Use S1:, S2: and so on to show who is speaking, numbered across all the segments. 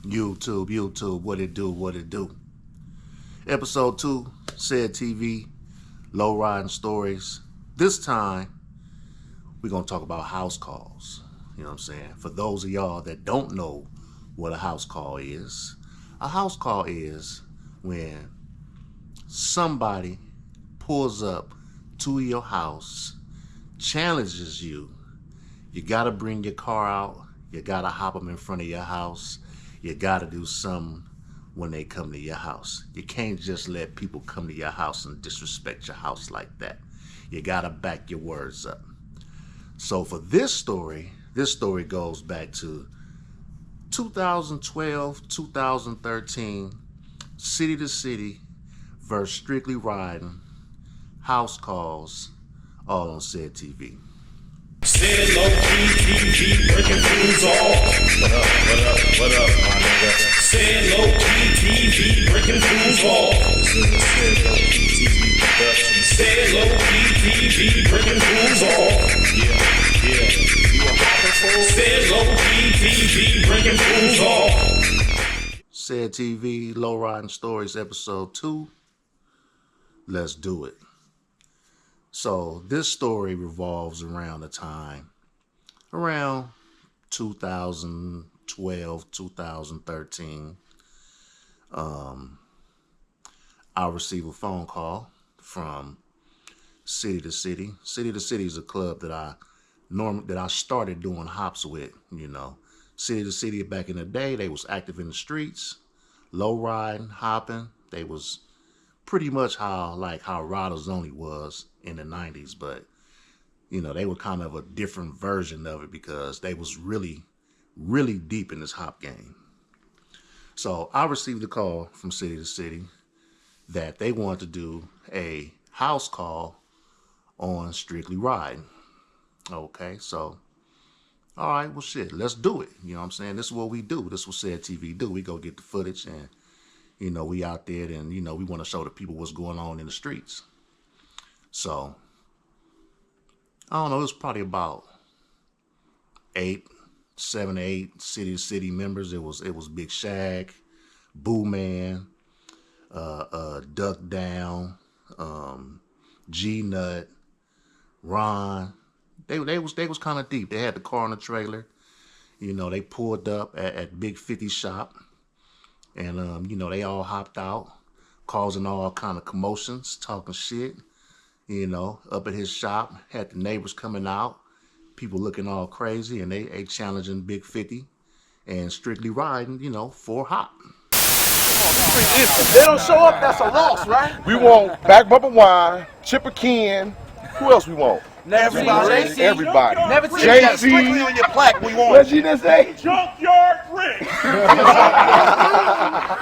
S1: YouTube, what it do. Episode 2, SED TV, LowRidin stories. This time, we're going to talk about house calls. You know what I'm saying? For those of y'all that don't know what a house call is, a house call is when somebody pulls up to your house, challenges you. You got to bring your car out. You got to hop them in front of your house. You got to do something when they come to your house. You can't just let people come to your house and disrespect your house like that. You got to back your words up. So for this story goes back to 2012, 2013, city to city versus strictly riding, house calls, all on SED TV.
S2: SED low-key TV, breaking fools off. What up, my nigga? SED low-key TV, breaking fools off. This is a SED low-key TV production. SED low-key TV, breaking fools off. Yeah. You a hopping fool? SED low-key TV, breaking fools off.
S1: SED TV, LowRidin Stories, episode 2. Let's do it. So this story revolves around the time, around 2012, 2013. I receive a phone call from City to City. City to City is a club that I started doing hops with. You know, City to City back in the day, they was active in the streets, low riding, hopping. They was pretty much how Riders Only was in the 90s, but you know, they were kind of a different version of it because they was really deep in this hop game. So I received a call from City to City that they wanted to do a house call on Strictly Riding. Okay, so all right, well shit, let's do it. You know what I'm saying? This is what we do. This is what SED TV do. We go get the footage and you know, we out there and, you know, we want to show the people what's going on in the streets. So, I don't know, it was probably about 7 or 8 City to City members. It was Big Shag, Boo Man, Duck Down, G Nut, Ron. They was kind of deep. They had the car on the trailer. You know, they pulled up at Big 50 shop. And, you know, they all hopped out, causing all kind of commotions, talking shit, you know, up at his shop. Had the neighbors coming out, people looking all crazy, and they challenging Big 50 and Strictly Riding, you know, for hop.
S3: If they don't show up, that's a loss, right?
S4: We want Back Bubba Wine, Chipper Ken. Who else we want?
S3: Everybody.
S4: Everybody.
S3: Never seen that strictly on your plaque. We want.
S4: What'd you just say?
S2: Junkyard Rick.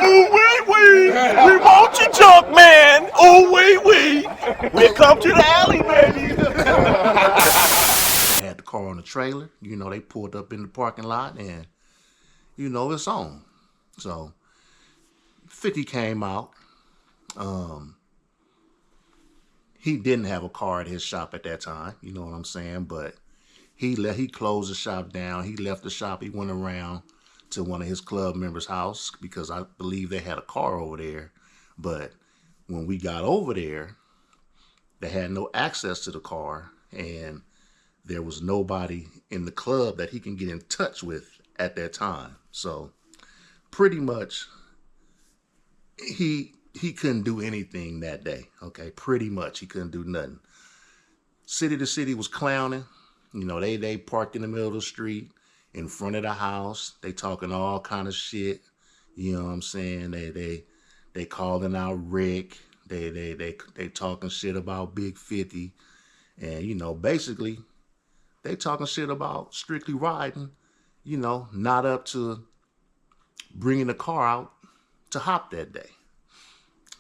S2: Ooh wee. We want you, junk man. Ooh wee. We'll come to the alley, baby.
S1: They had the car on the trailer. You know, they pulled up in the parking lot and, you know, it's on. So, 50 came out. He didn't have a car at his shop at that time, you know what I'm saying? But he closed the shop down. He left the shop. He went around to one of his club members' house because I believe they had a car over there. But when we got over there, they had no access to the car, and there was nobody in the club that he can get in touch with at that time. So pretty much he couldn't do anything that day, okay? Pretty much, he couldn't do nothing. City to City was clowning. You know, they parked in the middle of the street, in front of the house. They talking all kind of shit. You know what I'm saying? They calling out Rick. They talking shit about Big 50. And, you know, basically, they talking shit about Strictly Riding, you know, not up to bringing the car out to hop that day.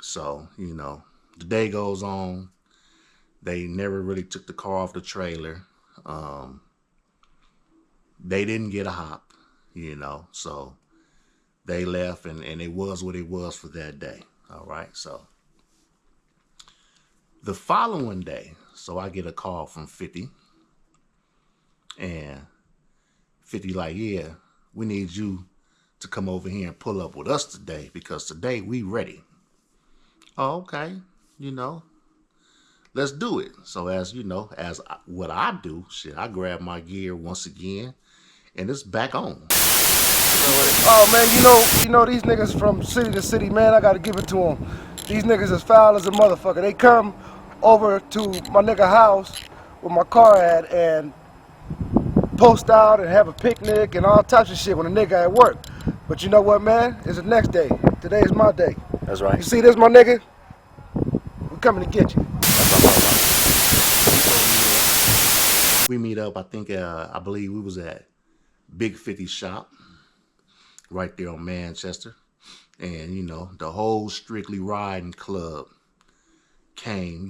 S1: So, you know, the day goes on. They never really took the car off the trailer. They didn't get a hop, you know, so they left and it was what it was for that day. All right, so the following day, so I get a call from 50 and 50 like, yeah, we need you to come over here and pull up with us today because today we ready. Oh, okay. Let's do it. So what I do, shit, I grab my gear once again and it's back on.
S4: Oh man, you know these niggas from city to city, man. I gotta give it to them. These niggas is foul as a motherfucker. They come over to my nigga house where my car at and post out and have a picnic and all types of shit when a nigga at work. But you know what, man? It's the next day. Today is my day.
S1: That's right.
S4: You see this, my nigga? We coming to get you.
S1: We meet up. I believe we was at Big 50 shop right there on Manchester. And, the whole Strictly Riding club came,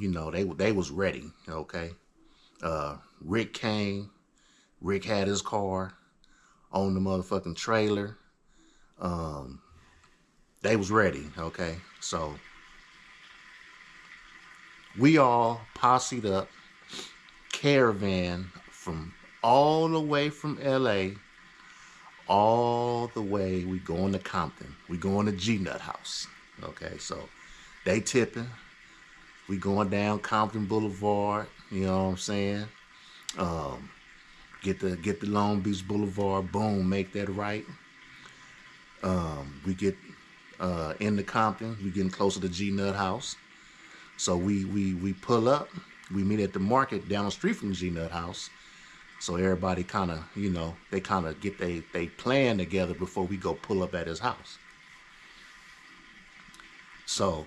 S1: they was ready, okay? Rick came. Rick had his car on the motherfucking trailer. They was ready, okay? So we all posseed up, caravan from all the way from LA, all the way, we going to Compton. We going to G-Nut house, okay? So they tipping. We going down Compton Boulevard, you know what I'm saying? Get the Long Beach Boulevard, boom, make that right. We get into Compton, we getting closer to G-Nut house. So we pull up, we meet at the market down the street from G-Nut house. So everybody kind of, they kind of get they plan together before we go pull up at his house. So,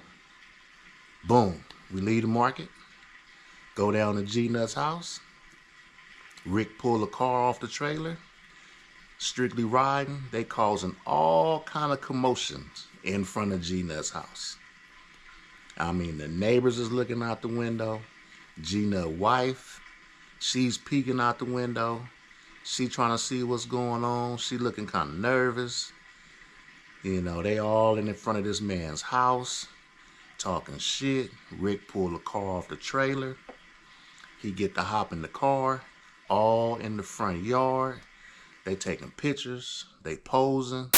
S1: boom, we leave the market, go down to G-Nut's house. Rick pull a car off the trailer, Strictly Riding. They causing all kind of commotions in front of G-Nut's house. I mean, the neighbors is looking out the window. G-Nut wife, she's peeking out the window. She trying to see what's going on. She looking kind of nervous. They all in front of this man's house, talking shit. Rick pulled the car off the trailer. He get to hop in the car, all in the front yard. They taking pictures. They posing.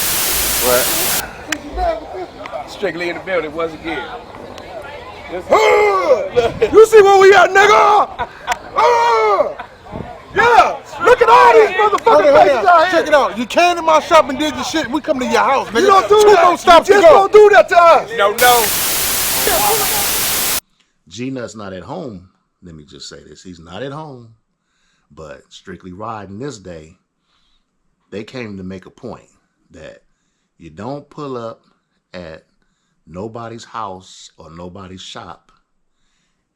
S3: What? Strictly in the building once again.
S4: You see where we at, nigga? Yeah! Look at all these motherfucking faces out here.
S5: Check it out. You came to my shop and did your shit. We come to your house, nigga.
S4: You don't do
S5: Two
S4: that.
S5: more stops
S4: You
S5: to
S4: just
S5: go.
S4: don't do that to us.
S3: No.
S1: G-Nut's not at home. Let me just say this. He's not at home. But Strictly Riding this day, they came to make a point that you don't pull up at nobody's house or nobody's shop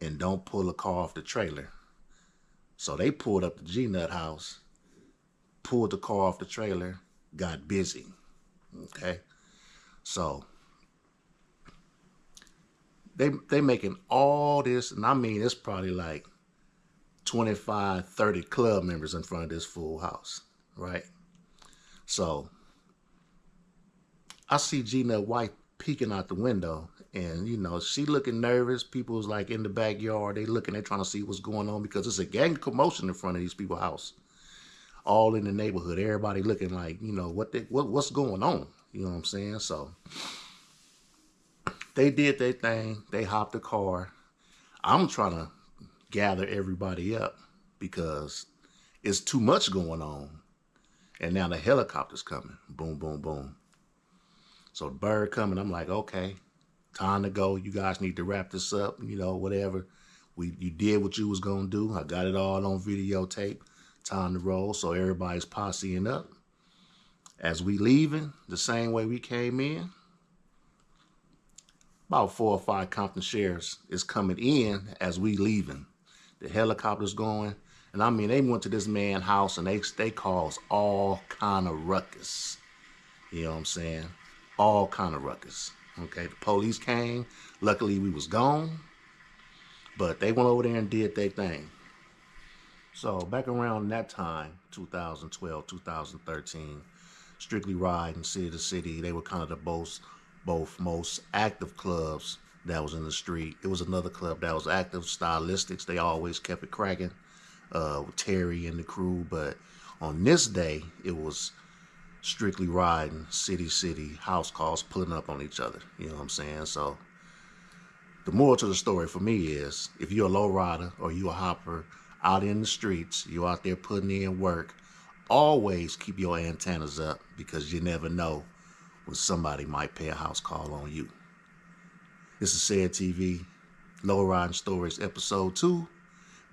S1: and don't pull a car off the trailer. So they pulled up the G-Nut house, pulled the car off the trailer, got busy. Okay? So they making all this, and I mean, it's probably like 25, 30 club members in front of this full house, right? So I see G-Nut wife peeking out the window, and she looking nervous. People's like in the backyard, they trying to see what's going on because it's a gang commotion in front of these people's house, all in the neighborhood. Everybody looking like, what's going on? You know what I'm saying? So they did their thing. They hopped the car. I'm trying to gather everybody up because it's too much going on. And now the helicopter's coming. Boom, boom, boom. So the bird coming, I'm like, okay, time to go. You guys need to wrap this up, whatever. You did what you was going to do. I got it all on videotape. Time to roll. So everybody's posseing up. As we leaving, the same way we came in, about 4 or 5 Compton sheriffs is coming in as we leaving. The helicopter's going. And I mean, they went to this man's house and they caused all kind of ruckus. You know what I'm saying? All kind of ruckus. Okay, the police came. Luckily, we was gone. But they went over there and did their thing. So back around that time, 2012, 2013, Strictly Riding, City to City, they were kind of the both most active clubs that was in the street. It was another club that was active, Stylistics. They always kept it cracking with Terry and the crew. But on this day, it was strictly riding, city, house calls, pulling up on each other. You know what I'm saying? So the moral to the story for me is, if you're a low rider or you a hopper out in the streets, you're out there putting in work, always keep your antennas up, because you never know when somebody might pay a house call on you. This is SED TV, LowRidin Stories, episode 2.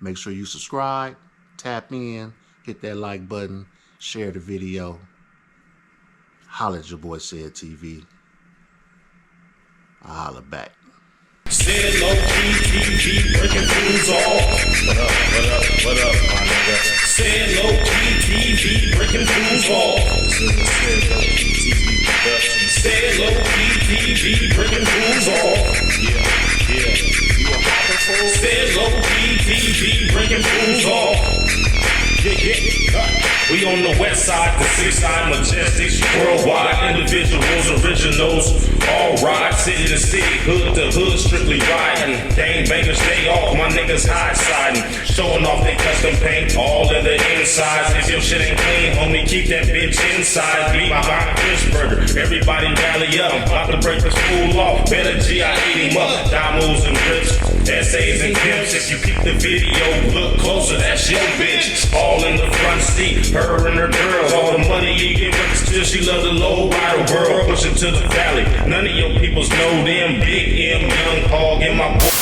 S1: Make sure you subscribe, tap in, hit that like button, share the video. Holla at your boy SED TV. I holla back.
S2: SED low-key TV, breaking fools off. What up, my nigga? SED low-key TV, breaking fools off. SED low-key TV, breaking fools off. Yeah. You a hopper fool? SED low-key TV, breaking fools off. Yeah. We on the west side, the 6 side, majestics, worldwide, individuals, originals, all ride, city to city, hood to hood, strictly riding. Gang bangers, stay off, my niggas high siding, showing off they custom paint, all in the insides. If your shit ain't clean, homie, keep that bitch inside. Be behind a fish burger, everybody rally up, I'm about to break the school off. Better G, I eat him up, diamonds and rips, essays and pimps. If you keep the video, look closer, that's your bitch, all in the front seat. Her and her girls, all the money you give her, still she love the low rider world, pushing to the valley. None of your peoples know them, Big M, Young Hog, and my boy.